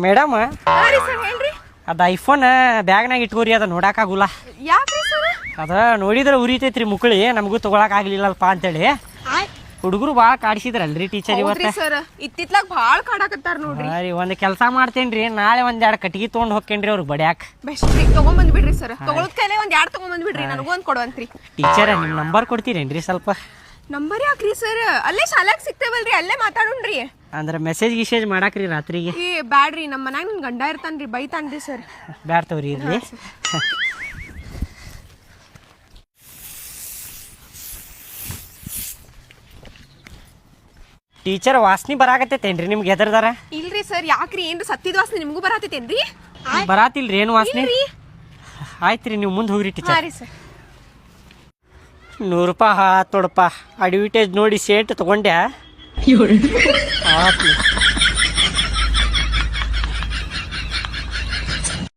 Madam sir ಹೇಳ್ರಿ. ಅದು iPhone ಬ್ಯಾಗ್ನಾಗ ಇಟ್ಕೋರಿ ಅದ ನೋಡಕ್ಕಾಗುಲ್ಲ. ಯಾಕ್ರಿ ಸರ್? ಅದ ನೋಡಿದ್ರೆ ಉರಿತೈತ್ರಿ ಮುಕ್ಕಳಿ, ನಮಗೂ ತಗೊಳಕ್ ಆಗ್ಲಿಲ್ಲಲ್ಪ ಅಂತೇಳಿ ಹುಡುಗರು ಭಾಳ ಕಾಡಿಸಿದ್ರಲ್ರಿ ಟೀಚರ್ ಇವತ್ತು. ಸರ್ ಇತ್ತಿತ್ಲಾಗ ಭಾಳ ಕಾಡಾಕತ್ತಾರ ನೋಡ್ರಿ. ಒಂದು ಕೆಲಸ ಮಾಡ್ತೇನ್ರಿ, ನಾಳೆ ಒಂದೆರಡು ಕಟ್ಟಿಗೆ ತೊಗೊಂಡು ಹೋಗ್ತೇನ್ರಿ ಅವ್ರಿಗೆ ಬಡ್ಯಾಕ್. ಬೆಸ್ಟ್ ರೀ, ತಗೊಂಬಂದ್ ಬಿಡ್ರಿ ಸರ್. ತಗೊಳದ್ ಕೈಲೇ ಒಂದ್ 2 ತಗೊಂಬಂದ್ ಬಿಡ್ರಿ, ನನಗೂ ಒಂದ್ ಕೊಡುವಂತ್ರಿ. ಟೀಚರ್ ನಿಮ್ಮ ನಂಬರ್ ಕೊಡ್ತೀರೇನ್ರಿ ಸ್ವಲ್ಪ? ನಂಬರ್ ಯಾಕ್ರಿ ಸರ್? ಅಲ್ಲೇ ಶಾಲ್ಯಾಗ ಸಿಗ್ತೇವಲ್ರಿ, ಅಲ್ಲೇ ಮಾತಾಡೋಣ್ರಿ. ಅಂದ್ರೆ ಮೆಸೇಜ್ ಗಿಸೇಜ್ ಮಾಡಾಕ್ರಿ ರಾತ್ರಿಗೆ? ಏ ಬ್ಯಾಡ್ರಿ, ನಮ್ಮ ಮನ್ಯಾಗ ನನ್ ಗಂಡ ಇರ್ತಾನ್ರಿ, ಬೈತಾನ್ರಿ ಸರ್. ಬ್ಯಾಡ್ ತಗೋರಿ ಇರ್ಲಿ. ಟೀಚರ್ ವಾಸನಿ ಬರಾಕತ್ತೇನ್ರಿ ನಿಮ್ಗೆ ಎದರ್ದಾರ? ಇಲ್ರಿ ಸರ್. ಯಾಕ್ರಿ, ಏನ್ರಿ ಸತ್ತಿದ ವಾಸನೆ ನಿಮಗೂ ಬರಾತೈತೇನ್ರಿ? ಬರಾತಿಲ್ರಿ ಏನು ವಾಸನೆ? ಆಯ್ತ್ರಿ, ನೀವು ಮುಂದೆ ಹೋಗ್ರಿ ಟೀಚರ್. ಹಾಂ ರೀ ಸರ್. 100 ರೂಪಾಯಿ ತೊಡಪ್ಪ, ಅಡ್ವರ್ಟೈಸ್ ನೋಡಿ ಸೇಟ್ ತಗೊಂಡ್ಯಾ.